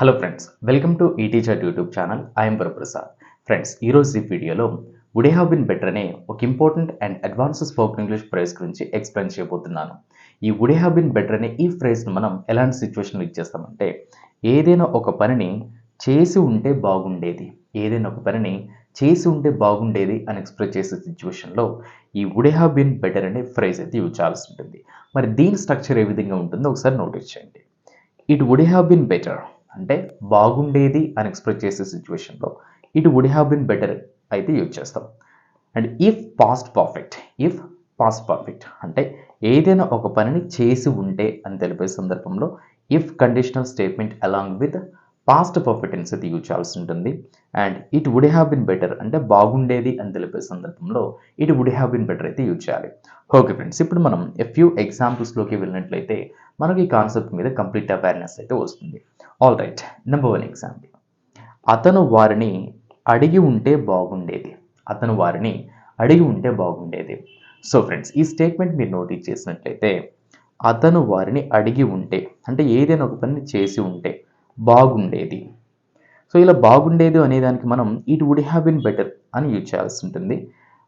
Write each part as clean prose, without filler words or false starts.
Hello friends, welcome to e teacher YouTube channel. I'm Prasad. Friends, ఈరోజు ఈ వీడియోలో వుడ్ హ్యావ్ బిన్ బెటర్ అనే ఒక important and advanced spoken English phrase గురించి explain చేయబోతున్నాను. ఈ వుడ్ హ్యావ్ బిన్ బెటర్ అనే ఈ ఫ్రేజ్ను మనం ఎలాంటి సిచ్యువేషన్లో ఇచ్చేస్తామంటే, ఏదైనా ఒక పనిని చేసి ఉంటే బాగుండేది, ఏదైనా ఒక పనిని చేసి ఉంటే బాగుండేది అని ఎక్స్ప్రెస్ చేసే సిచ్యువేషన్లో ఈ వుడ్ హ్యావ్ బిన్ బెటర్ అనే ఫ్రేజ్ అయితే యూజ్ చేయాల్సి ఉంటుంది. మరి దీని స్ట్రక్చర్ ఏ విధంగా ఉంటుందో ఒకసారి నోటీస్ చేయండి. It would have been better అంటే బాగుండేది అని ఎక్స్ప్రెస్ చేసే సిచ్యువేషన్లో it would have been better అయితే యూజ్ చేస్తాం. అండ్ ఇఫ్ పాస్ట్ పర్ఫెక్ట్ అంటే ఏదైనా ఒక పనిని చేసి ఉంటే అని తెలిపే సందర్భంలో if conditional statement along with past perfect tense అయితే యూజ్ చేయాల్సి ఉంటుంది. And it would have been better అంటే బాగుండేది అని తెలిపే సందర్భంలో it would have been better అయితే యూజ్ చేయాలి. ఓకే ఫ్రెండ్స్, ఇప్పుడు మనం ఫ్యూ ఎగ్జాంపుల్స్లోకి వెళ్ళినట్లయితే మనకి ఈ కాన్సెప్ట్ మీద కంప్లీట్ అవేర్నెస్ అయితే వస్తుంది. All right, number 1 example. అతను వారిని అడిగి ఉంటే బాగుండేది. అతను వారిని అడిగి ఉంటే బాగుండేది. సో ఫ్రెండ్స్, ఈ స్టేట్మెంట్ మీరు నోటీస్ చేసినట్లయితే అతను వారిని అడిగి ఉంటే అంటే ఏదైనా ఒక పని చేసి ఉంటే బాగుండేది. సో ఇలా బాగుండేది అనేదానికి మనం it would have been better అని యూజ్ చేయాల్సి ఉంటుంది.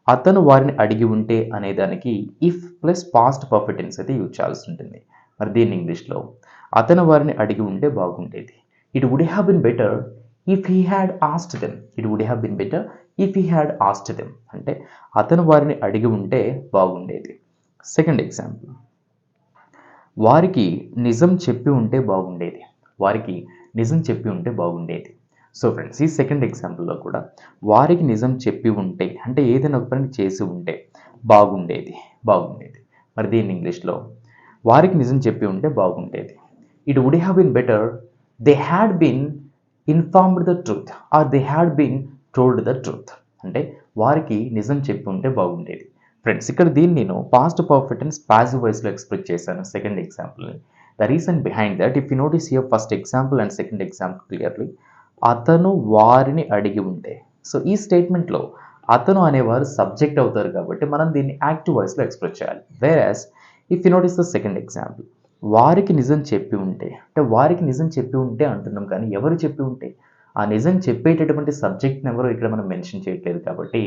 అతను వారిని అడిగి ఉంటే అనేదానికి if plus past perfect tense అయితే యూజ్ చేయాల్సి ఉంటుంది. మరి దీన్ని ఇంగ్లీష్లో అతను వారిని అడిగి ఉంటే బాగుండేది. It would have been better if he had asked them. It would have been better if he had asked them అంటే అతను వారిని అడిగి ఉంటే బాగుండేది. Second example. వారికి నిజం చెప్పి ఉంటే బాగుండేది. వారికి నిజం చెప్పి ఉంటే బాగుండేది. సో ఫ్రెండ్స్, ఈ సెకండ్ ఎగ్జాంపుల్లో కూడా వారికి నిజం చెప్పి ఉంటే అంటే ఏదైనా ఒక పని చేసి ఉంటే బాగుండేది. మరి దీన్ని ఇంగ్లీష్లో వారికి నిజం చెప్పి ఉంటే బాగుండేది. It would have been better they had been informed the truth or they had been told the truth అంటే వారికి నిజం చెప్పి ఉంటే బాగుండేది. ఫ్రెండ్స్, ఇక్కడ దీన్ని నేను పాస్ట్ పర్ఫెక్ట్ టెన్స్ పాసివ్ వాయిస్లో ఎక్స్ప్రెస్ చేశాను సెకండ్ ఎగ్జాంపుల్ని. The reason behind that if you notice here first example and second example clearly అతను వారిని అడిగి ఉంటే. సో ఈ స్టేట్మెంట్లో అతను అనేవారు సబ్జెక్ట్ అవుతారు కాబట్టి మనం దీన్ని యాక్టివ్ వాయిస్లో ఎక్స్ప్రెస్ చేయాలి. Whereas if you notice the second example వారికి నిజం చెప్పి ఉంటే అంటే వారికి నిజం చెప్పి ఉంటే అంటున్నాం, కానీ ఎవరు చెప్పి ఉంటే ఆ నిజం చెప్పేటటువంటి సబ్జెక్ట్ని ఎవరో ఇక్కడ మనం మెన్షన్ చేయట్లేదు కాబట్టి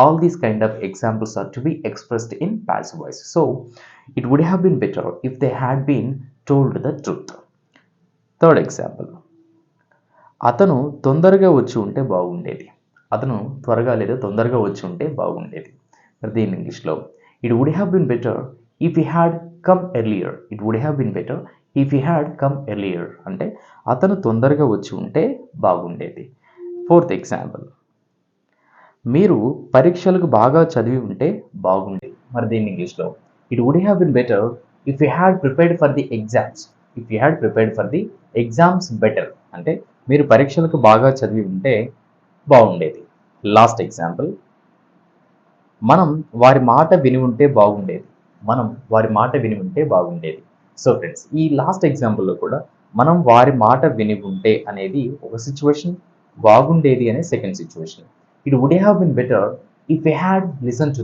all these kind of examples are to be expressed in passive voice. So it would have been better if they had been told the truth. Third example. అతను తొందరగా వచ్చి ఉంటే బాగుండేది. అతను త్వరగా లేదా తొందరగా వచ్చి ఉంటే బాగుండేది. మరి దీని ఇంగ్లీష్లో it would have been better if he had come earlier. It would have been better if he had come earlier అంటే అతను తొందరగా వచ్చి ఉంటే బాగుండేది. Fourth example. మీరు పరీక్షలకు బాగా చదివి ఉంటే బాగుండేది. మరి దీని ఇంగ్లీష్లో it would have been better if you had prepared for the exams. If you had prepared for the exams better అంటే మీరు పరీక్షలకు బాగా చదివి ఉంటే బాగుండేది. Last example. మనం వారి మాట విని ఉంటే బాగుండేది. సో ఫ్రెండ్స్, ఈ లాస్ట్ ఎగ్జాంపుల్లో కూడా మనం వారి మాట విని ఉంటే అనేది ఒక సిచ్యువేషన్, బాగుండేది అనే second situation. It would have been better if you had listen to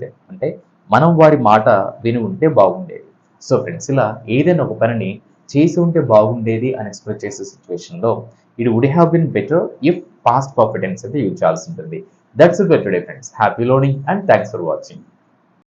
them. అంటే మనం వారి మాట విని ఉంటే బాగుండేది. సో ఫ్రెండ్స్, ఇలా ఏదైనా ఒక పనిని చేసి ఉంటే బాగుండేది అని ఎక్స్ప్రెస్ చేసే సిచ్యువేషన్లో it would have been better if past perfect tense అయితే యూజ్ చేయాల్సి ఉంటుంది. That's it for today friends. Happy learning and thanks for watching.